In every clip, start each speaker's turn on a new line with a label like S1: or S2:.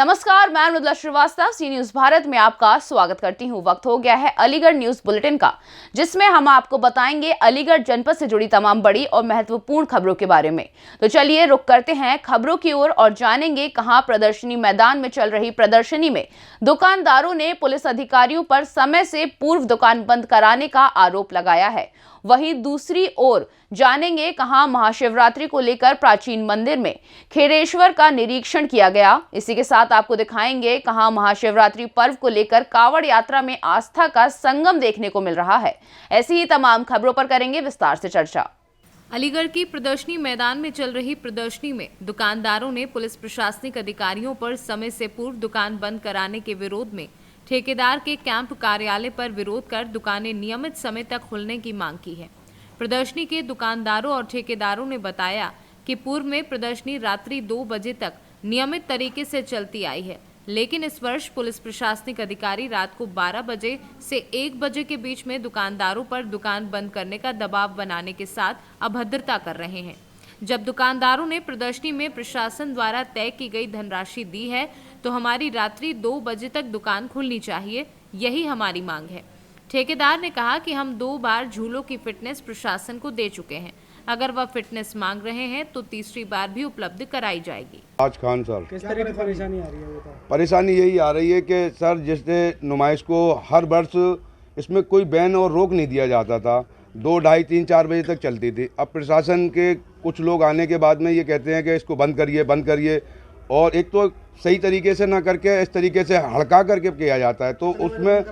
S1: नमस्कार, मैं मृदुला श्रीवास्तव सी न्यूज भारत में आपका स्वागत करती हूं। वक्त हो गया है अलीगढ़ न्यूज बुलेटिन का, जिसमें हम आपको बताएंगे अलीगढ़ जनपद से जुड़ी तमाम बड़ी और महत्वपूर्ण खबरों के बारे में। तो चलिए रुक करते हैं खबरों की ओर और जानेंगे कहां प्रदर्शनी मैदान में चल रही प्रदर्शनी में दुकानदारों ने पुलिस अधिकारियों पर समय से पूर्व दुकान बंद कराने का आरोप लगाया है। वहीं दूसरी ओर जानेंगे कहां महाशिवरात्रि को लेकर प्राचीन मंदिर में खेरेश्वर का निरीक्षण किया गया। इसी के साथ आपको दिखाएंगे कहां महाशिवरात्रि पर्व को लेकर कावड़ यात्रा में आस्था का संगम देखने को मिल रहा है। ऐसी ही तमाम खबरों पर करेंगे विस्तार से चर्चा।
S2: अलीगढ़ की प्रदर्शनी मैदान में चल रही प्रदर्शनी में दुकानदारों ने पुलिस प्रशासनिक अधिकारियों पर समय से पूर्व दुकान बंद कराने के विरोध में ठेकेदार के कैंप कार्यालय पर विरोध कर दुकानें नियमित समय तक खुलने की मांग की है। प्रदर्शनी के दुकानदारों और ठेकेदारों ने बताया कि पूर्व में प्रदर्शनी रात्रि 2 बजे तक नियमित तरीके से चलती आई है, लेकिन इस वर्ष पुलिस प्रशासनिक अधिकारी रात को 12 बजे से 1 बजे के बीच में दुकानदारों पर दुकान बंद करने का दबाव बनाने के साथ अभद्रता कर रहे हैं। जब दुकानदारों ने प्रदर्शनी में प्रशासन द्वारा तय की गई धनराशि दी है तो हमारी रात्रि 2 बजे तक दुकान खुलनी चाहिए, यही हमारी मांग है। ठेकेदार ने कहा कि हम 2 बार झूलों की फिटनेस प्रशासन को दे चुके हैं, अगर वह फिटनेस मांग रहे हैं तो तीसरी बार भी उपलब्ध कराई जाएगी।
S3: आज खान सर,
S4: किस तरह की परेशानी आ रही है?
S3: परेशानी यही आ रही है कि सर जिसने नुमाइश को हर वर्ष इसमें कोई बैन और रोक नहीं दिया जाता था, 2, ढाई, 3, 4 बजे तक चलती थी। अब प्रशासन के कुछ लोग आने के बाद में ये कहते हैं कि इसको बंद करिए, और एक तो सही तरीके से ना करके इस तरीके से हड़का करके किया जाता है, तो उसमें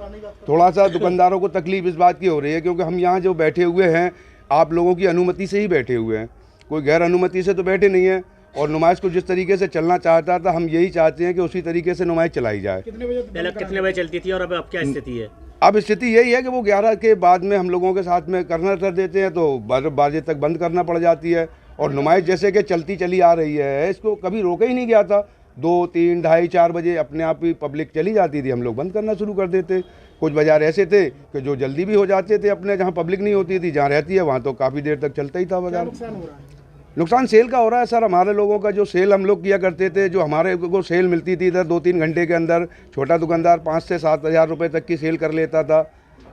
S3: थोड़ा सा दुकानदारों को तकलीफ इस बात की हो रही है, क्योंकि हम यहाँ जो बैठे हुए हैं आप लोगों की अनुमति से ही बैठे हुए हैं, कोई गैर अनुमति से तो बैठे नहीं है। और नुमाइश को जिस तरीके से चलना चाहता था, हम यही चाहते हैं कि उसी तरीके से नुमाइश चलाई जाए।
S4: पहले कितने बजे चलती थी और अब क्या स्थिति है?
S3: अब स्थिति यही है कि वो 11 के बाद में हम लोगों के साथ में करना कर देते हैं, तो 12 बजे तक बंद करना पड़ जाती है। और नुमाइश जैसे कि चलती चली आ रही है, इसको कभी रोका ही नहीं गया था। 2, 3, ढाई, 4 बजे अपने आप ही पब्लिक चली जाती थी, हम लोग बंद करना शुरू कर देते। कुछ बाजार ऐसे थे कि जो जल्दी भी हो जाते थे अपने, जहाँ पब्लिक नहीं होती थी, जहाँ रहती है वहाँ तो काफ़ी देर तक चलता ही था बाजार।
S4: नुकसान हो रहा है?
S3: नुकसान सेल का हो रहा है सर। हमारे लोगों का जो सेल हम लोग किया करते थे, जो हमारे को सेल मिलती थी इधर 2-3 घंटे के अंदर, छोटा दुकानदार 5 से 7 हज़ार रुपये तक की सेल कर लेता था,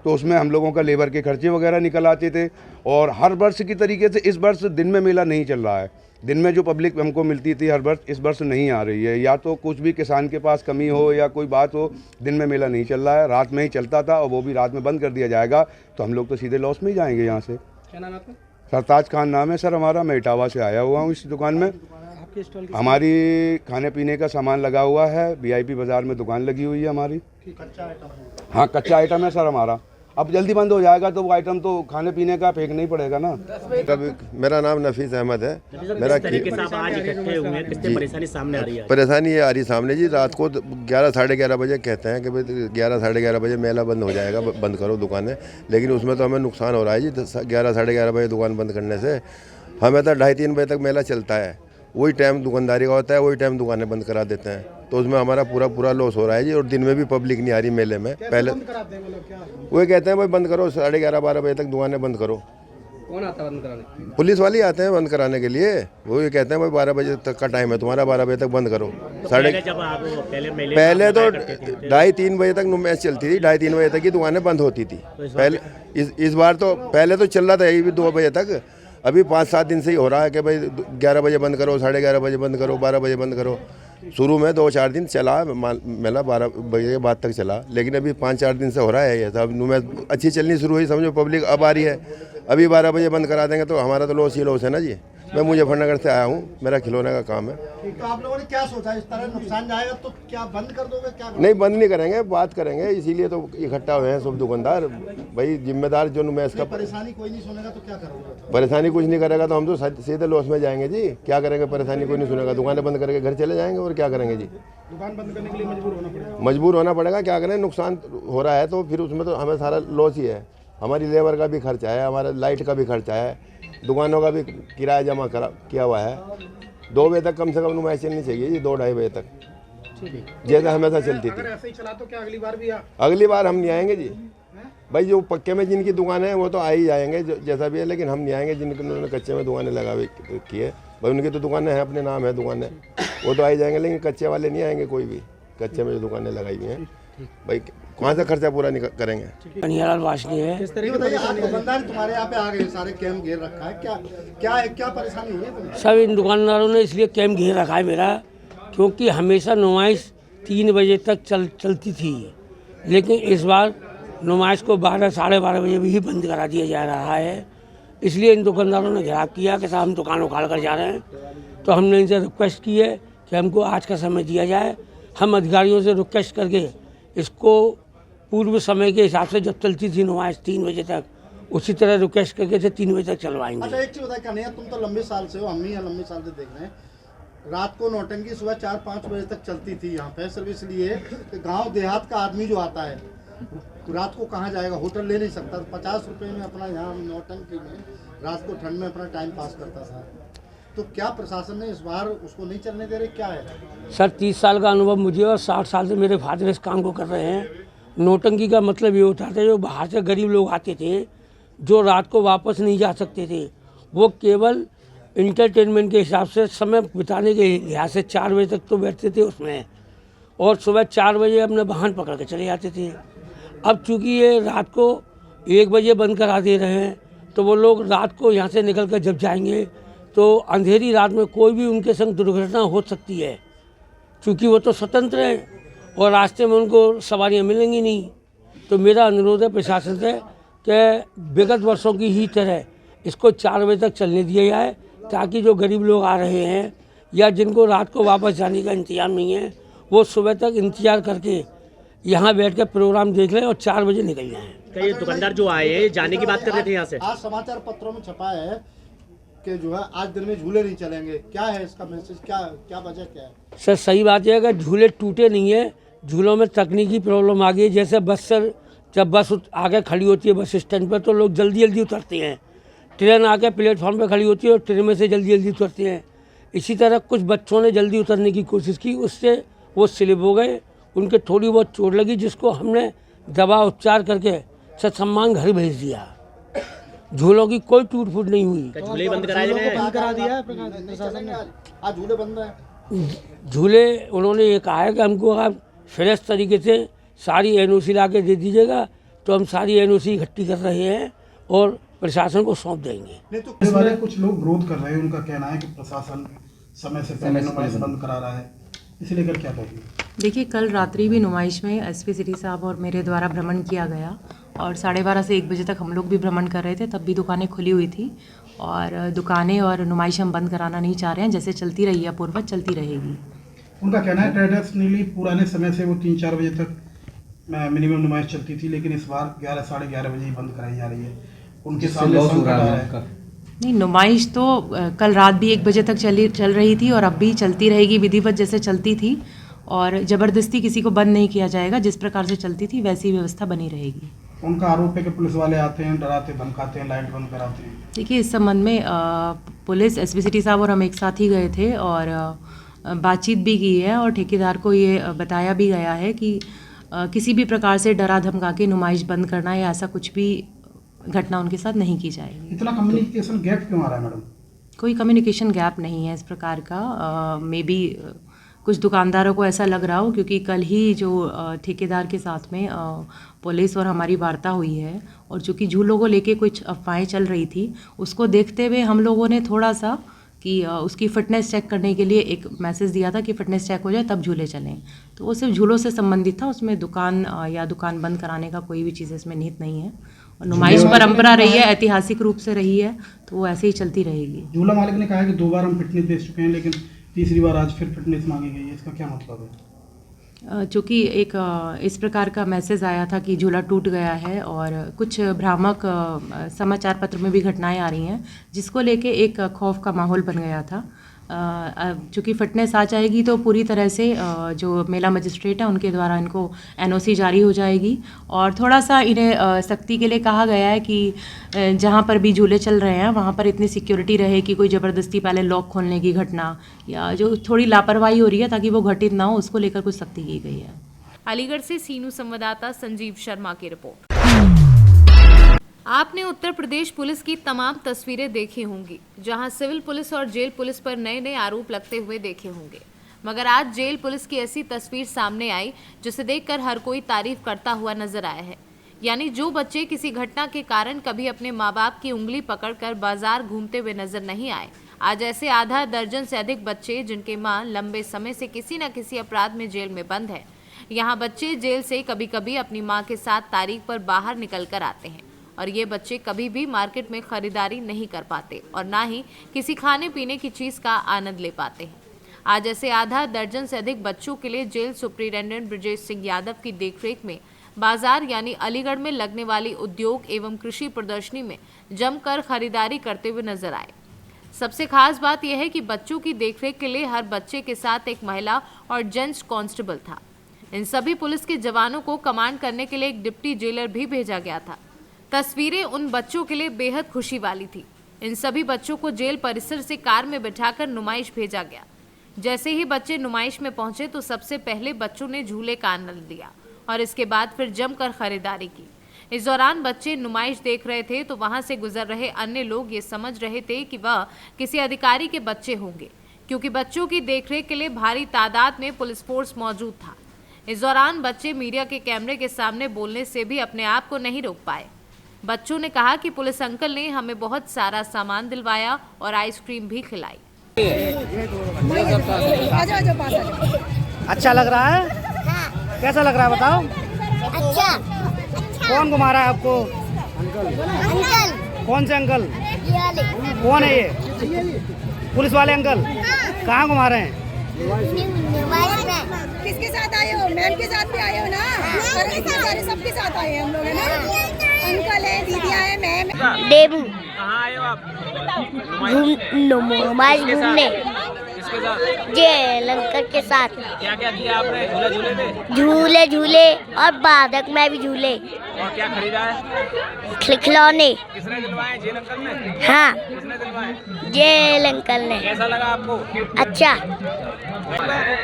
S3: तो उसमें हम लोगों का लेबर के खर्चे वगैरह निकल आते थे। और हर वर्ष की तरीके से इस वर्ष दिन में मेला नहीं चल रहा है। दिन में जो पब्लिक हमको मिलती थी हर वर्ष, इस वर्ष नहीं आ रही है। या तो कुछ भी किसान के पास कमी हो या कोई बात हो, दिन में मेला नहीं चल रहा है, रात में ही चलता था, और वो भी रात में बंद कर दिया जाएगा, तो हम लोग तो सीधे लॉस में ही जाएंगे यहाँ से।
S4: क्या नाम है आपका?
S3: सरताज खान नाम है सर हमारा। मैं इटावा से आया हुआ हूँ इस दुकान में।
S4: आपके स्टॉल की
S3: हमारी खाने पीने का सामान लगा हुआ है, VIP बाज़ार में दुकान लगी हुई है हमारी।
S4: कच्चा आइटम है?
S3: हाँ, कच्चा आइटम है सर हमारा। अब जल्दी बंद हो जाएगा तो वो आइटम तो खाने पीने का फेंकना ही पड़ेगा ना।
S5: मेरा नाम नफीस अहमद है। मेरा
S4: तरीके से आप आज इकट्ठे हुए हैं, कितनी परेशानी सामने आ रही है?
S5: परेशानी ये आ रही सामने जी, रात को 11, साढ़े 11 बजे कहते हैं कि भाई 11, साढ़े 11 बजे मेला बंद हो जाएगा, बंद करो दुकानें, लेकिन उसमें तो हमें नुकसान हो रहा है जी। 11, साढ़े 11 बजे दुकान बंद करने से हमें तो 2:30-3 बजे तक मेला चलता है, वही टाइम दुकानदारी का होता है, वही टाइम दुकानें बंद करा देते हैं, तो उसमें हमारा पूरा लॉस हो रहा है जी। और दिन में भी पब्लिक नहीं आ रही मेले में। पहले वही कहते हैं भाई बंद करो, 11:30-12 बजे तक दुकानें बंद करो।
S4: कौन आता है बंद कराने?
S5: पुलिस वाले आते हैं बंद कराने के लिए। वो ये कहते हैं भाई 12 बजे तक का टाइम है तुम्हारा, 12 बजे तक बंद करो। पहले तो 2:30-3 बजे तक नुमाइश चलती थी, 2:30-3 बजे तक की दुकानें बंद होती थी पहले। इस बार तो पहले तो चल रहा था यही भी 2 बजे तक। अभी 5-7 दिन से ही हो रहा है कि भाई 11 बजे बंद करो, 11:30 बजे बंद करो, 12 बजे बंद करो। शुरू में 2-4 दिन चला मेला, 12 बजे के बाद तक चला, लेकिन अभी 5-4 दिन से हो रहा है ये सब। नुमाइश अच्छी चलनी शुरू हुई, समझो पब्लिक अब आ रही है। अभी 12 बजे बंद करा देंगे तो हमारा तो लॉस ही लॉस है ना जी। मैं मुजफ्फरनगर से आया हूँ, मेरा खिलौने का काम है।
S6: तो आप लोगों ने क्या सोचा, इस तरह नुकसान जाएगा तो क्या बंद कर दोगे? क्या
S5: नहीं, बंद नहीं करेंगे, बात करेंगे, इसीलिए तो इकट्ठा हुए हैं सब दुकानदार। भाई जिम्मेदार जो नुमाइश का
S6: परेशानी कोई नहीं सुनेगा तो क्या करोगे?
S5: परेशानी कुछ नहीं करेगा तो हम तो सीधे लॉस में जाएंगे जी। क्या करेंगे? परेशानी कोई नहीं सुनेगा, दुकानें बंद करके घर चले जाएंगे, और क्या करेंगे जी?
S6: दुकान बंद करने के लिए मजबूर होना पड़ेगा।
S5: मजबूर होना पड़ेगा, क्या करें, नुकसान हो रहा है तो फिर उसमें तो हमें सारा लॉस ही है। हमारी लेबर का भी खर्चा है, हमारा लाइट का भी खर्चा है, दुकानों का भी किराया जमा किया हुआ है। 2 बजे तक कम से कम नुमाइश चलनी चाहिए जी, 2-2:30 बजे तक, जैसा हमेशा चलती थी।
S6: ऐसे ही चला तो क्या अगली बार भी
S5: अगली बार हम नहीं आएंगे जी। भाई जो पक्के में जिनकी दुकान है वो तो आ ही जाएंगे जैसा भी है, लेकिन हम नहीं आएंगे जिनके उन्होंने कच्चे में दुकानें लगा की है। भाई उनकी तो दुकानें हैं, अपने नाम है दुकानें। वो तो आ ही जाएंगे, लेकिन कच्चे वाले नहीं आएंगे कोई भी। कच्चे में जो दुकानें लगाई हुई हैं भाई, कहाँ से खर्चा पूरा करेंगे।
S7: कन्हैयालाल वासनी है।
S4: किस
S6: ये
S4: तरह
S6: बताइए, आप दुकानदार तुम्हारे यहाँ पे आ गए, सारे कैंप घेर रखा है, क्या परेशानी हुई है तुम्हें?
S7: सब इन दुकानदारों ने इसलिए कैंप घेर रखा है मेरा, क्योंकि हमेशा नुमाइश 3 बजे तक चलती थी, लेकिन इस बार नुमाइश को 12 साढ़े 12 बजे भी बंद करा दिया जा रहा है। इसलिए इन दुकानदारों ने घेराव किया कि साहब हम दुकान उखाड़ कर जा रहे हैं। तो हमने इनसे रिक्वेस्ट की है कि हमको आज का समय दिया जाए। हम अधिकारियों से रिक्वेस्ट करके इसको पूर्व समय के हिसाब से जब चलती थी नुमाइश 3 बजे तक, उसी तरह रिक्वेस्ट करके से 3 बजे तक चलवाएंगे।
S6: अच्छा, एक चीज बताइए कन्हैया, तुम तो लंबे साल से हो, हम भी यहाँ लंबे साल से देख रहे हैं, रात को नौटंकी सुबह 4-5 बजे तक चलती थी यहाँ पे, सिर्फ इसलिए कि गाँव देहात का आदमी जो आता है रात को कहाँ जाएगा, होटल ले नहीं सकता, 50 रुपये में अपना यहाँ नौटंकी में रात को ठंड में अपना टाइम पास करता था। तो क्या प्रशासन ने इस बार उसको नहीं चलने दे रहे, क्या है?
S7: सर 30 साल का अनुभव मुझे और 60 साल से मेरे फादर इस काम को कर रहे हैं। नौटंकी का मतलब ये होता था, जो बाहर से गरीब लोग आते थे, जो रात को वापस नहीं जा सकते थे, वो केवल इंटरटेनमेंट के हिसाब से समय बिताने के लिहाज से 4 बजे तक तो बैठते थे उसमें, और सुबह 4 बजे अपने वाहन पकड़ के चले जाते थे। अब चूँकि ये रात को 1 बजे बंद करा दे रहे हैं, तो वो लोग रात को यहाँ से निकल कर जब जाएंगे तो अंधेरी रात में कोई भी उनके संग दुर्घटना हो सकती है, क्योंकि वो तो स्वतंत्र हैं और रास्ते में उनको सवारियाँ मिलेंगी नहीं। तो मेरा अनुरोध है प्रशासन से कि विगत वर्षों की ही तरह इसको 4 बजे तक चलने दिया जाए, ताकि जो गरीब लोग आ रहे हैं या जिनको रात को वापस जाने का इंतजाम नहीं है, वो सुबह तक इंतजार करके यहाँ बैठ कर प्रोग्राम देख लें और 4 बजे निकल जाएँ।
S4: क्या ये दुकानदार जो आए हैं जाने की बात कर रहे थे यहाँ से?
S6: आज समाचार पत्रों में छपा है कि जो है आज दिन में झूले नहीं चलेंगे, क्या है इसका मैसेज, क्या वजह क्या है?
S7: सर सही बात है, अगर झूले टूटे नहीं है, झूलों में तकनीकी प्रॉब्लम आ गई। जैसे बस सर, जब बस आगे खड़ी होती है बस स्टैंड पर, तो लोग जल्दी जल्दी उतरते हैं। ट्रेन आके प्लेटफॉर्म पर खड़ी होती है और ट्रेन में से जल्दी जल्दी उतरते हैं। इसी तरह कुछ बच्चों ने जल्दी उतरने की कोशिश की, उससे वो स्लिप हो गए, उनके थोड़ी बहुत चोट लगी, जिसको हमने दवा उपचार करके सत्सम्मान घर भेज दिया। झूलों की कोई टूट फूट नहीं हुई।
S4: झूले बंद कराए गए हैं?
S6: बंद करा दिया है प्रशासन ने, आज झूले बंद है।
S7: झूले उन्होंने ये कहा है कि हमको आप फ्रेश तरीके से सारी एनओसी ला के दे दीजिएगा, तो हम सारी एनओसी इकट्ठी कर रहे हैं और प्रशासन को सौंप देंगे।
S6: नहीं तो
S8: इस बारे कुछ लोग विरोध कर रहे हैं, उनका कहना है कि प्रशासन समय से पहले नुमाइश बंद करा रहा है, इसे लेकर क्या कहेंगे?
S9: देखिए, कल रात्रि भी नुमाइश में एसपी सिटी साहब और मेरे द्वारा भ्रमण किया गया और 12:30 से 1 बजे तक हम लोग भी भ्रमण कर रहे थे, तब भी दुकानें खुली हुई थी और दुकानें और नुमाइश हम बंद कराना नहीं चाह रहे हैं। जैसे चलती रही है पूर्वज चलती रहेगी।
S8: उनका कहना है ट्रेडिशनली पुराने समय से वो 3-4 बजे तक मिनिमम नुमाइश चलती थी, लेकिन इस बार 11 साढ़े 11 बजे ही बंद कराई जा रही है। उनके सामने संकट आ रहा है।
S9: नहीं, नुमाइश तो कल रात भी 1 बजे तक चल रही थी और अब भी चलती रहेगी, विधिवत जैसे चलती थी, और ज़बरदस्ती किसी को बंद नहीं किया जाएगा। जिस प्रकार से चलती थी वैसी व्यवस्था बनी रहेगी।
S8: उनका आरोप है कि पुलिस वाले आते हैं, डराते धमकाते हैं, लाइट बंद कराते हैं।
S9: देखिए, इस संबंध में पुलिस एसपी सिटी साहब और हम एक साथ ही गए थे और बातचीत भी की है और ठेकेदार को ये बताया भी गया है कि किसी भी प्रकार से डरा धमका के नुमाइश बंद करना या ऐसा कुछ भी घटना उनके साथ नहीं की जाएगी।
S8: इतना कम्युनिकेशन गैप क्यों आ रहा है मैडम?
S9: कोई कम्युनिकेशन गैप नहीं है इस प्रकार का। मे बी कुछ दुकानदारों को ऐसा लग रहा हो, क्योंकि कल ही जो ठेकेदार के साथ में पुलिस और हमारी वार्ता हुई है, और चूँकि झूलों को लेके कुछ अफवाहें चल रही थी, उसको देखते हुए हम लोगों ने थोड़ा सा कि उसकी फ़िटनेस चेक करने के लिए एक मैसेज दिया था कि फ़िटनेस चेक हो जाए तब झूले चलें। तो वो सिर्फ झूलों से संबंधित था, उसमें दुकान या दुकान बंद कराने का कोई भी चीज़ इसमें निहित नहीं है। और नुमाइश परंपरा रही है, ऐतिहासिक रूप से रही है, तो वो ऐसे ही चलती रहेगी।
S8: झूला मालिक ने कहा है कि 2 बार हम फिटनेस दे चुके हैं, लेकिन तीसरी बार आज फिर फिटनेस मांगी गई है, इसका क्या मतलब है?
S9: चूँकि एक इस प्रकार का मैसेज आया था कि झूला टूट गया है और कुछ भ्रामक समाचार पत्र में भी घटनाएं आ रही हैं, जिसको लेके एक खौफ का माहौल बन गया था। चूँकि फिटनेस आ जाएगी तो पूरी तरह से जो मेला मजिस्ट्रेट है उनके द्वारा इनको एनओसी जारी हो जाएगी, और थोड़ा सा इन्हें सख्ती के लिए कहा गया है कि जहाँ पर भी झूले चल रहे हैं वहाँ पर इतनी सिक्योरिटी रहे कि कोई ज़बरदस्ती पहले लॉक खोलने की घटना या जो थोड़ी लापरवाही हो रही है ताकि वो घटित ना हो, उसको लेकर कुछ सख्ती की गई है।
S2: अलीगढ़ से सीनू संवाददाता संजीव शर्मा की रिपोर्ट। आपने उत्तर प्रदेश पुलिस की तमाम तस्वीरें देखी होंगी, जहां सिविल पुलिस और जेल पुलिस पर नए नए आरोप लगते हुए देखे होंगे। मगर आज जेल पुलिस की ऐसी तस्वीर सामने आई जिसे देखकर हर कोई तारीफ करता हुआ नजर आया है। यानी जो बच्चे किसी घटना के कारण कभी अपने माँ बाप की उंगली पकड़कर बाजार घूमते हुए नजर नहीं आए, आज ऐसे आधा दर्जन से अधिक बच्चे जिनके मां लंबे समय से किसी न किसी अपराध में जेल में बंद है। यहाँ बच्चे जेल से कभी कभी अपनी मां के साथ तारीख पर बाहर निकल कर आते हैं और ये बच्चे कभी भी मार्केट में खरीदारी नहीं कर पाते और ना ही किसी खाने पीने की चीज का आनंद ले पाते हैं। आज ऐसे आधा दर्जन से अधिक बच्चों के लिए जेल सुप्रिंटेंडेंट ब्रजेश सिंह यादव की देखरेख में बाजार यानी अलीगढ़ में लगने वाली उद्योग एवं कृषि प्रदर्शनी में जमकर खरीदारी करते हुए नजर आए। सबसे खास बात यह है कि बच्चों की देखरेख के लिए हर बच्चे के साथ एक महिला और जेंट्स कांस्टेबल था। इन सभी पुलिस के जवानों को कमांड करने के लिए एक डिप्टी जेलर भी भेजा गया था। तस्वीरें उन बच्चों के लिए बेहद खुशी वाली थी। इन सभी बच्चों को जेल परिसर से कार में बिठाकर नुमाइश भेजा गया। जैसे ही बच्चे नुमाइश में पहुंचे तो सबसे पहले बच्चों ने झूले का आनंद लिया और इसके बाद फिर जमकर खरीदारी की। इस दौरान बच्चे नुमाइश देख रहे थे तो वहां से गुजर रहे अन्य लोग ये समझ रहे थे कि वह किसी अधिकारी के बच्चे होंगे, क्योंकि बच्चों की देखरेख के लिए भारी तादाद में पुलिस फोर्स मौजूद था। इस दौरान बच्चे मीडिया के कैमरे के सामने बोलने से भी अपने आप को नहीं रोक पाए। बच्चों ने कहा कि पुलिस अंकल ने हमें बहुत सारा सामान दिलवाया और आइसक्रीम भी खिलाई।
S10: अच्छा लग रहा है? कैसा लग रहा है बताओ?
S11: अच्छा।
S10: कौन घुमा रहा है आपको?
S11: अंकल।
S10: कौन से अंकल?
S11: ये वाले।
S10: कौन है ये? पुलिस वाले अंकल? कहाँ घुमा रहे हैं?
S11: किसके साथ आए हो? मैम के साथ भी आए हो ना? सारे सबके साथ आए हैं हम लोग, है ना? अंकल है, दीदी आए, मैम। देबू।
S4: कहाँ आए हो आप?
S11: नुमाइश घूमने।
S4: किसके साथ?
S11: जेल अंकल के साथ।
S4: क्या क्या किया आपने? झूले झूले में?
S11: झूले झूले और बाधक में भी झूले।
S4: और क्या खरीदा है?
S11: खिलौने।
S4: किसने दिलवाए? जेल अंकल ने?
S11: हाँ।
S4: किसने दिलवाए?
S11: जेल अंकल ने।
S4: कैसा लगा आपको?
S11: अच्छा।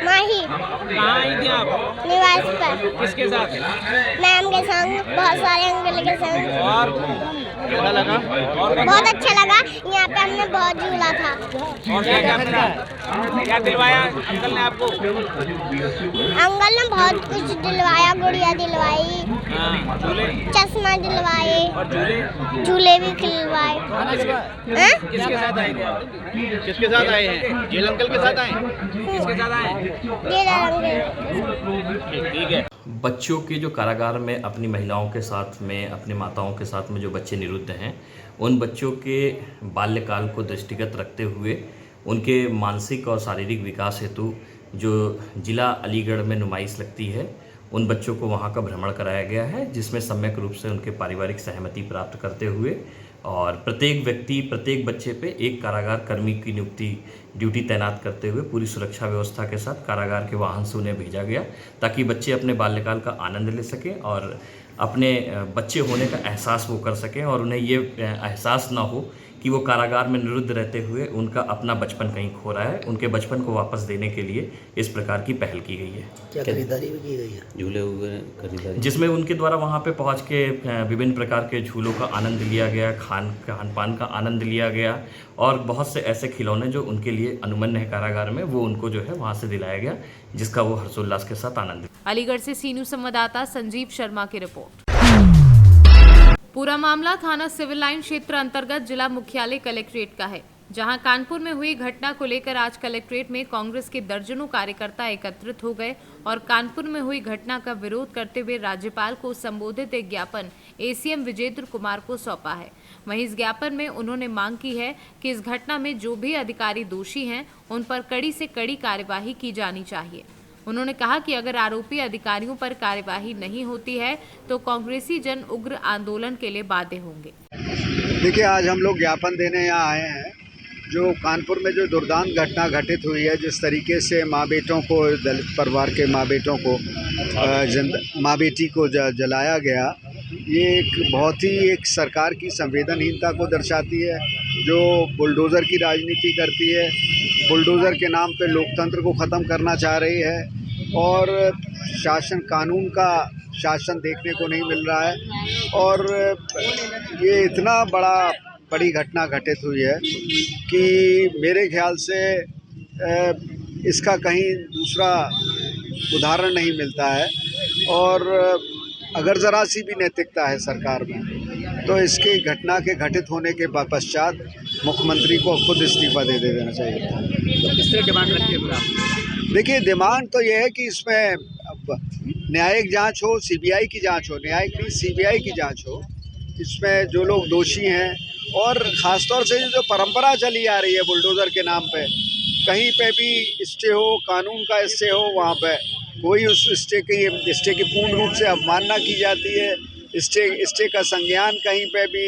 S11: माही।
S4: कहाँ आई थी आप?
S11: निवास पर।
S4: किसके साथ?
S11: मैम के संग, बहुत सारे अंकल के संग।
S4: और कैसा लगा? और
S11: बहुत अच्छा लगा। यहाँ पे हमने बहुत झूला था।
S4: और क्या क्या खरीदा? क्या दिलवाया अंकल ने आपको?
S11: अंकल ने बहुत कुछ दिलवाया, गुड़िया दिलवाई,
S4: हाँ, झूले,
S11: चश्मा दिलवाए
S4: और झूले
S11: झूले भी खिलवाए।
S4: किसके साथ आए थे आप? किसके साथ आए हैं? जेल अंकल के साथ आए? किसके साथ आए?
S11: Jail uncle.
S4: ठीक है।
S12: बच्चों के जो कारागार में अपनी महिलाओं के साथ में, अपनी माताओं के साथ में जो बच्चे निरुद्ध हैं, उन बच्चों के बाल्यकाल को दृष्टिगत रखते हुए उनके मानसिक और शारीरिक विकास हेतु जो जिला अलीगढ़ में नुमाइश लगती है, उन बच्चों को वहां का भ्रमण कराया गया है, जिसमें सम्यक रूप से उनके पारिवारिक सहमति प्राप्त करते हुए और प्रत्येक व्यक्ति, प्रत्येक बच्चे पे एक कारागार कर्मी की ड्यूटी तैनात करते हुए पूरी सुरक्षा व्यवस्था के साथ कारागार के वाहन से उन्हें भेजा गया, ताकि बच्चे अपने बाल्यकाल का आनंद ले सकें और अपने बच्चे होने का एहसास वो कर सकें और उन्हें ये एहसास ना हो कि वो कारागार में निरुद्ध रहते हुए उनका अपना बचपन कहीं खो रहा है। उनके बचपन को वापस देने के लिए इस प्रकार की पहल की गई है।
S10: क्या खरीदारी भी की गई है?
S12: झूले वगैरह खरीदारी, जिसमें उनके द्वारा वहाँ पे पहुँच के विभिन्न प्रकार के झूलों का आनंद लिया गया, खान पान का आनंद लिया गया और बहुत से ऐसे खिलौने जो उनके लिए अनुमन्य है कारागार में, वो उनको जो है वहाँ से दिलाया गया, जिसका वो हर्षोल्लास के साथ आनंद।
S2: अलीगढ़ से सी न्यूज़ संवाददाता संजीव शर्मा की रिपोर्ट। पूरा मामला थाना सिविल लाइन क्षेत्र अंतर्गत जिला मुख्यालय कलेक्ट्रेट का है, जहां कानपुर में हुई घटना को लेकर आज कलेक्ट्रेट में कांग्रेस के दर्जनों कार्यकर्ता एकत्रित हो गए और कानपुर में हुई घटना का विरोध करते हुए राज्यपाल को संबोधित एक ज्ञापन एसीएम विजेंद्र कुमार को सौंपा है। वहीं इस ज्ञापन में उन्होंने मांग की है कि इस घटना में जो भी अधिकारी दोषी हैं उन पर कड़ी से कड़ी कार्यवाही की जानी चाहिए। उन्होंने कहा कि अगर आरोपी अधिकारियों पर कार्यवाही नहीं होती है तो कांग्रेसी जन उग्र आंदोलन के लिए बाध्य होंगे।
S13: देखिए, आज हम लोग ज्ञापन देने यहाँ आए हैं। जो कानपुर में जो दुर्दांत घटना घटित हुई है, जिस तरीके से माँ बेटों को, दलित परिवार के माँ बेटों को, माँ बेटी को जलाया गया, ये एक बहुत ही एक सरकार की संवेदनहीनता को दर्शाती है, जो बुलडोज़र की राजनीति करती है, बुलडोज़र के नाम पे लोकतंत्र को ख़त्म करना चाह रही है और शासन, कानून का शासन देखने को नहीं मिल रहा है। और ये इतना बड़ी घटना घटित हुई है कि मेरे ख्याल से इसका कहीं दूसरा उदाहरण नहीं मिलता है। और अगर ज़रा सी भी नैतिकता है सरकार में तो इसके घटना के घटित होने के पश्चात मुख्यमंत्री को खुद इस्तीफा दे देना चाहिए था।
S4: तो किस तरह डिमांड रखी है आप?
S13: देखिए, डिमांड तो ये है कि इसमें न्यायिक जांच हो, सीबीआई की जांच हो, न्यायिक नहीं सीबीआई की जांच हो, इसमें जो लोग दोषी हैं। और ख़ासतौर से जो परंपरा चली आ रही है बुलडोज़र के नाम पे, कहीं पे भी स्टे हो, कानून का स्टे हो, वहाँ पे कोई उस स्टे की पूर्ण रूप से अवमानना की जाती है। स्टे का संज्ञान कहीं पे भी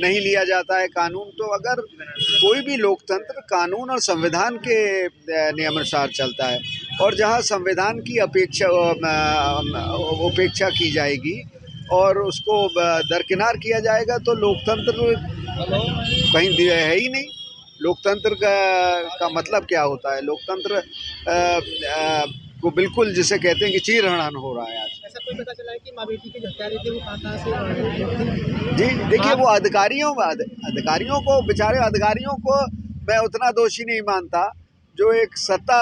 S13: नहीं लिया जाता है कानून। तो अगर कोई भी लोकतंत्र कानून और संविधान के नियमानुसार चलता है और जहाँ संविधान की उपेक्षा की जाएगी और उसको दरकिनार किया जाएगा तो लोकतंत्र कहीं है ही नहीं। लोकतंत्र का मतलब क्या होता है? लोकतंत्र को बिल्कुल जिसे कहते हैं कि चीरहरण हो रहा है आज।
S4: ऐसा कोई पता चला है कि माँ बेटी की हत्या थी वो कहाँ से?
S13: जी देखिए, वो अधिकारियों को, बेचारे अधिकारियों को मैं उतना दोषी नहीं मानता जो एक सत्ता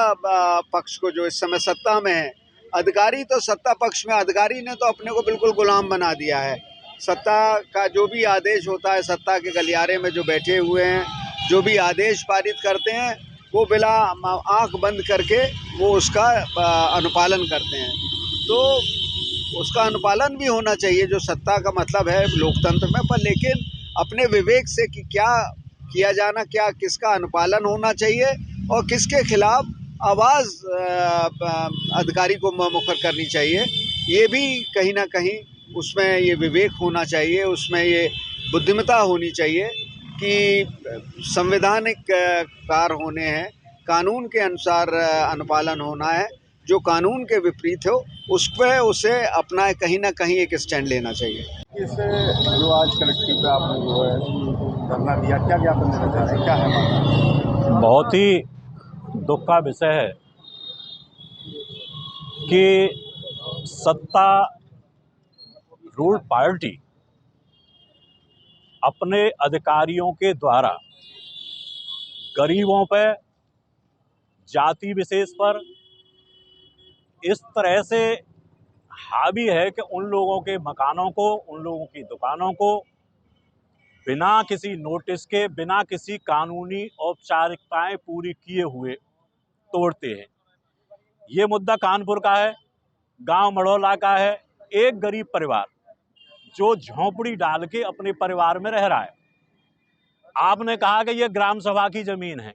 S13: पक्ष को, जो इस समय सत्ता में है। अधिकारी तो सत्ता पक्ष में, अधिकारी ने तो अपने को बिल्कुल गुलाम बना दिया है। सत्ता का जो भी आदेश होता है, सत्ता के गलियारे में जो बैठे हुए हैं, जो भी आदेश पारित करते हैं, वो बिना आंख बंद करके वो उसका अनुपालन करते हैं। तो उसका अनुपालन भी होना चाहिए, जो सत्ता का मतलब है लोकतंत्र में, पर लेकिन अपने विवेक से कि क्या किया जाना, क्या किसका अनुपालन होना चाहिए और किसके खिलाफ आवाज़ अधिकारी को मुखर करनी चाहिए, ये भी कहीं ना कहीं उसमें ये विवेक होना चाहिए, उसमें ये बुद्धिमत्ता होनी चाहिए कि संवैधानिक कार्य होने हैं, कानून के अनुसार अनुपालन होना है। जो कानून के विपरीत हो उस पर उसे अपना कहीं ना कहीं एक स्टैंड लेना चाहिए।
S14: इससे जो आज कलेक्टिव पे आपने जो है धरना दिया, क्या ज्ञापन देना चाह रहे हैं, क्या है?
S15: बहुत ही दुख का विषय है कि सत्ता रूल पार्टी अपने अधिकारियों के द्वारा गरीबों पर, जाति विशेष पर इस तरह से हावी है कि उन लोगों के मकानों को, उन लोगों की दुकानों को बिना किसी नोटिस के, बिना किसी कानूनी औपचारिकताएं पूरी किए हुए तोड़ते हैं। ये मुद्दा कानपुर का है, गांव मड़ौला का है। एक गरीब परिवार जो झोंपड़ी डाल के अपने परिवार में रह रहा है, आपने कहा कि यह ग्राम सभा की जमीन है।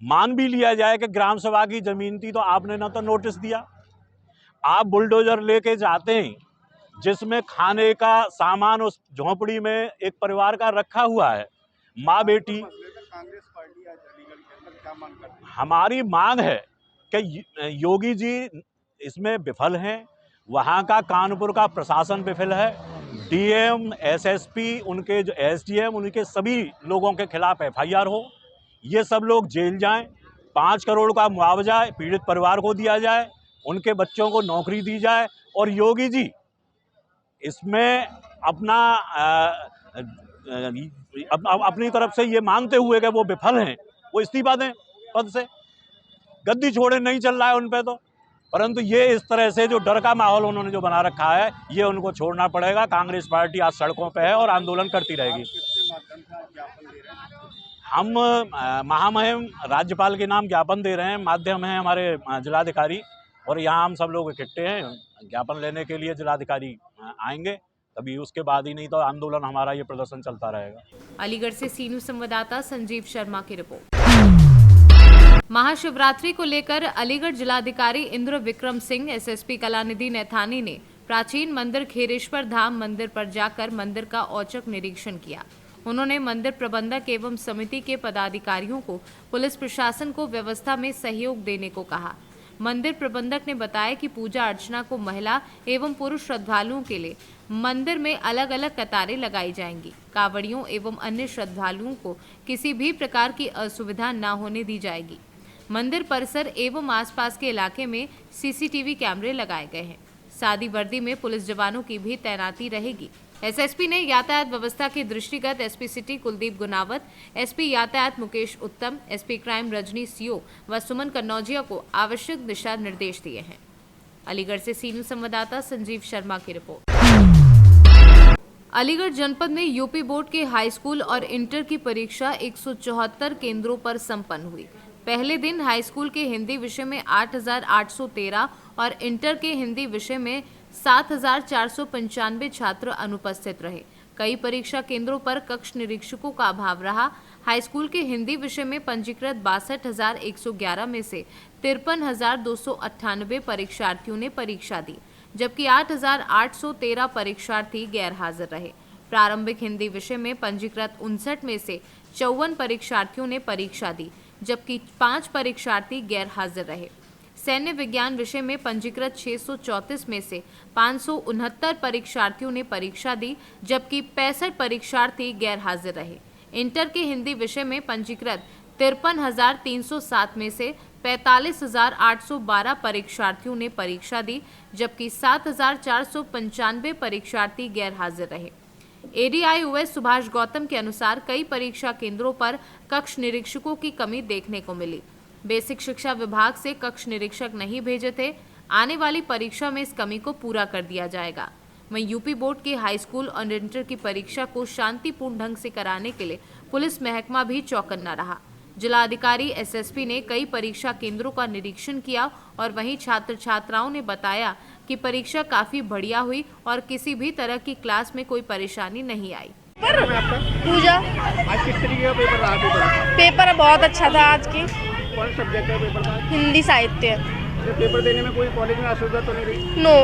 S15: मान भी लिया जाए कि ग्राम सभा की जमीन थी तो आपने ना तो नोटिस दिया, आप बुलडोजर लेके जाते हैं जिसमें खाने का सामान उस झोंपड़ी में एक परिवार का रखा हुआ है, माँ बेटी। हमारी मांग है कि योगी जी इसमें विफल हैं, वहाँ का कानपुर का प्रशासन विफल है, डीएम, एसएसपी, उनके जो एसडीएम, उनके सभी लोगों के खिलाफ एफआईआर हो, ये सब लोग जेल जाएं, 5 करोड़ का मुआवजा पीड़ित परिवार को दिया जाए, उनके बच्चों को नौकरी दी जाए और योगी जी इसमें अपनी तरफ से ये मानते हुए कि वो विफल हैं, वो इस्तीफा दें पद से। गद्दी छोड़े नहीं चल रहा है उन पे तो, परंतु ये इस तरह से जो डर का माहौल उन्होंने जो बना रखा है, ये उनको छोड़ना पड़ेगा। कांग्रेस पार्टी आज सड़कों पे है और आंदोलन करती रहेगी। हम महामहिम राज्यपाल के नाम ज्ञापन दे रहे हैं, माध्यम है हमारे जिलाधिकारी, और यहाँ हम सब लोग इकट्ठे हैं ज्ञापन लेने के लिए। जिलाधिकारी आएंगे तभी, उसके बाद ही, नहीं तो आंदोलन हमारा ये प्रदर्शन चलता रहेगा।
S2: अलीगढ़ से सी न्यूज़ संवाददाता संजीव शर्मा की रिपोर्ट। महाशिवरात्रि को लेकर अलीगढ़ जिलाधिकारी इंद्र विक्रम सिंह, एसएसपी कलानिधि नैथानी ने प्राचीन मंदिर खेरेश्वर धाम मंदिर पर जाकर मंदिर का औचक निरीक्षण किया। उन्होंने मंदिर प्रबंधक एवं समिति के पदाधिकारियों को पुलिस प्रशासन को व्यवस्था में सहयोग देने को कहा। मंदिर प्रबंधक ने बताया कि पूजा अर्चना को महिला एवं पुरुष श्रद्धालुओं के लिए मंदिर में अलग अलग कतारें लगाई जाएंगी। कांवड़ियों एवं अन्य श्रद्धालुओं को किसी भी प्रकार की असुविधा न होने दी जाएगी। मंदिर परिसर एवं आसपास के इलाके में सीसीटीवी कैमरे लगाए गए हैं। सादी वर्दी में पुलिस जवानों की भी तैनाती रहेगी। एसएसपी ने यातायात व्यवस्था के दृष्टिगत SP city Kuldeep Gunawat, SP यातायात मुकेश उत्तम, एसपी क्राइम रजनी सीओ व सुमन कन्नौजिया को आवश्यक दिशा निर्देश दिए हैं। अलीगढ़ से सी न्यूज़ संवाददाता संजीव शर्मा की रिपोर्ट। अलीगढ़ जनपद में यूपी बोर्ड के हाई स्कूल और इंटर की परीक्षा 174 केंद्रों पर संपन्न हुई। पहले दिन हाई स्कूल के हिंदी विषय में 8,813 और इंटर के हिंदी विषय में 7,495 छात्र अनुपस्थित रहे। कई परीक्षा केंद्रों पर कक्ष निरीक्षकों का अभाव रहा। हाई स्कूल के हिंदी विषय में पंजीकृत 62,111 में से 53,298 परीक्षार्थियों ने परीक्षा दी, जबकि 8,813 परीक्षार्थी गैर हाजिर रहे। प्रारंभिक हिंदी विषय में पंजीकृत 59 में से 54 परीक्षार्थियों ने परीक्षा दी, जबकि 5 परीक्षार्थी गैर हाजिर रहे। सैन्य विज्ञान विषय में पंजीकृत 634 में से 569 परीक्षार्थियों ने परीक्षा दी, जबकि 65 परीक्षार्थी गैर हाजिर रहे। इंटर के हिंदी विषय में पंजीकृत 53,307 में से 45,812 परीक्षार्थियों ने परीक्षा दी, जबकि 7,495 परीक्षार्थी गैर हाजिर रहे। एडीआईओएस सुभाष गौतम के अनुसार कई परीक्षा केंद्रों पर कक्ष निरीक्षकों की कमी देखने को मिली। बेसिक शिक्षा विभाग से कक्ष निरीक्षक नहीं भेजे थे। आने वाली परीक्षा में इस कमी को पूरा कर दिया जाएगा। वहीं यूपी बोर्ड के हाई स्कूल और इंटर की परीक्षा को शांतिपूर्ण ढंग से कराने के लिए पुलिस महकमा भी चौकन्ना रहा। जिला अधिकारी एसएसपी ने कई परीक्षा केंद्रों का निरीक्षण किया और वहीं छात्र छात्राओं ने बताया कि परीक्षा काफी बढ़िया हुई और किसी भी तरह की क्लास में कोई परेशानी नहीं आई।
S10: पूजा, आज किस तरीके का पेपर रहा? पेपर बहुत अच्छा था आज की। कौन सब्जेक्ट का पेपर था? हिंदी साहित्य। पेपर देने में कोई कॉलेज में असुविधा तो नहीं रही? नो।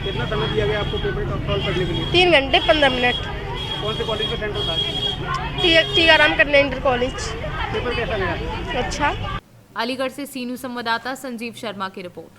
S10: कितना समय दिया गया आपको पेपर का सॉल्व करने के लिए? 3 घंटे 15 मिनट। कौन से कॉलेज का सेंटर था? टीकाराम कन्या इंटर कॉलेज। पेपर कैसा गया? अच्छा।
S2: अलीगढ़ से सी न्यूज़ संवाददाता संजीव शर्मा की रिपोर्ट।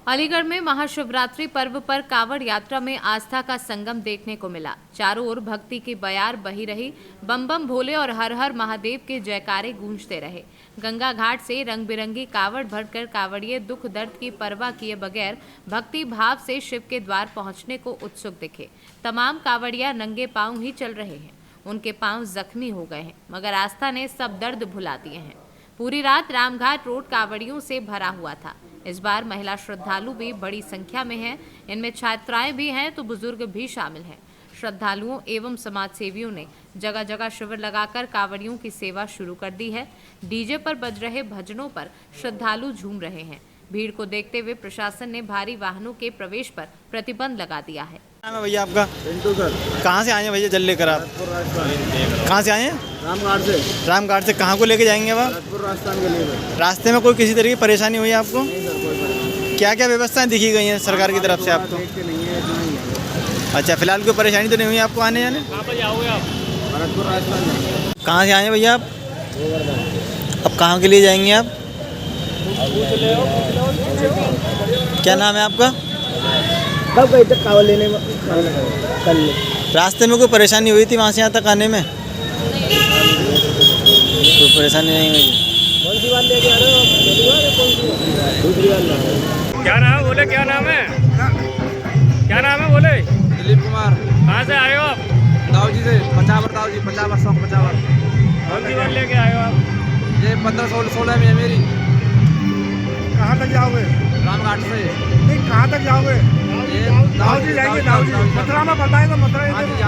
S2: अलीगढ़ में महाशिवरात्रि पर्व पर कांवड़ यात्रा में आस्था का संगम देखने को मिला। चारों ओर भक्ति की बयार बही रही। बम बम भोले और हर हर महादेव के जयकारे गूंजते रहे। गंगा घाट से रंग बिरंगी कांवड़ भरकर कांवड़िए दुख दर्द की परवाह किए बगैर भक्ति भाव से शिव के द्वार पहुंचने को उत्सुक दिखे। तमाम कांवड़िया नंगे पांव ही चल रहे हैं। उनके पांव जख्मी हो गए हैं, मगर आस्था ने सब दर्द भुला दिए हैं। पूरी रात रामघाट रोड कांवड़ियों से भरा हुआ था। इस बार महिला श्रद्धालु भी बड़ी संख्या में हैं। इनमें छात्राएं भी हैं तो बुजुर्ग भी शामिल हैं। श्रद्धालुओं एवं समाज सेवियों ने जगह जगह शिविर लगाकर कांवड़ियों की सेवा शुरू कर दी है। डीजे पर बज रहे भजनों पर श्रद्धालु झूम रहे हैं। भीड़ को देखते हुए प्रशासन ने भारी वाहनों के प्रवेश पर प्रतिबंध लगा दिया है।
S16: भैया आपका कहाँ से आए हैं भैया? जल लेकर आप कहाँ से आए हैं?
S14: रामघाट से।
S16: रामघाट से कहाँ को लेके जाएंगे आप?
S14: राजस्थान के लिए।
S16: रास्ते में कोई किसी तरह की परेशानी हुई है आपको? क्या क्या व्यवस्थाएं दिखी गई हैं सरकार की तरफ से आपको? अच्छा, फिलहाल कोई परेशानी तो नहीं हुई आपको आने जाने?
S14: भरतपुर राजस्थान।
S16: कहाँ से आए हैं भैया आप? अब कहाँ के लिए जाएंगे आप? क्या नाम है आपका?
S10: कब गए थे कांवड़ लेने में? कल।
S16: रास्ते में कोई परेशानी हुई थी वहाँ से यहाँ तक आने में? कोई परेशानी नहीं हुई।
S10: कौन सी बात लेके आ रहे हो? दूसरी बात।
S17: क्या नाम है बोले? क्या नाम है? क्या नाम है बोले?
S14: दिलीप कुमार।
S17: कहाँ से आए हो आप?
S14: दाऊजी से। 50 दाऊजी 50
S17: कौन सी बात लेके आए हो आप?
S14: ये 15-16 में है मेरी।
S10: कहाँ तक जाओगे?
S14: रामघाट से।
S10: नहीं, कहाँ तक जाओगे? दाऊजी जाएंगे। दाऊजी मथुरा में पड़ता है तो मथुरा।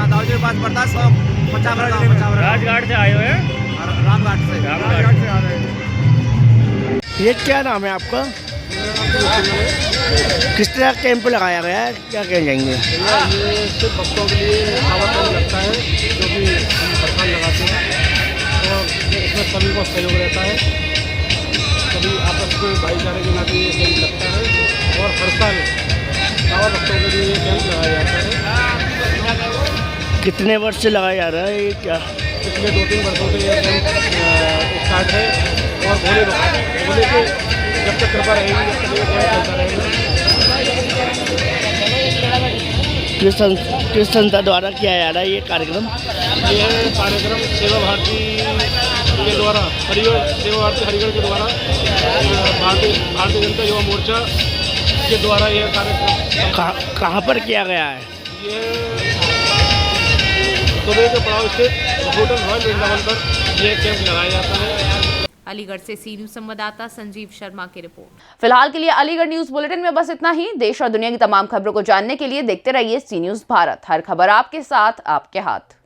S14: दाऊजी के पास पड़ता है 150।
S17: राजघाट से आए हो हैं?
S14: रामघाट से।
S10: रामघाट से आ रहे हैं। ये क्या नाम है आपका? किस तरह कैंप लगाया गया है? क्या कह जाएंगे?
S14: ये सिर्फ भक्तों के लिए आवागमन लगता है, जो कि सरकार लगाते हैं और इसमें सभी को सहयोग रहता है। सभी आपस में भाईचारे के नाते ये कैंप लगता है और हर साल कांवड़ भक्तों के लिए ये कैंप लगाया जाता है।
S10: कितने वर्ष से लगाया जा रहा है ये? क्या
S14: पिछले 2-3 वर्षों से ये कैंप स्टार्ट है और भोले के जब तक कृपा रहेगी जब तक ये कैंप चलता रहेगा।
S10: किस संस्था द्वारा किया जा रहा है ये कार्यक्रम?
S14: ये कार्यक्रम सेवा भारती के द्वारा, सेवा भारती हरिगढ़ के द्वारा, भारतीय जनता युवा मोर्चा के द्वारा यह कार्यक्रम
S10: कहाँ पर किया गया है?
S14: ये दुबई के पड़ाव स्थित होटल रॉयल वृंदावन पर ये कैंप लगाया जाता है।
S2: अलीगढ़ से सी न्यूज संवाददाता संजीव शर्मा की रिपोर्ट।
S1: फिलहाल के लिए अलीगढ़ न्यूज बुलेटिन में बस इतना ही। देश और दुनिया की तमाम खबरों को जानने के लिए देखते रहिए सी न्यूज भारत। हर खबर आपके साथ, आपके हाथ।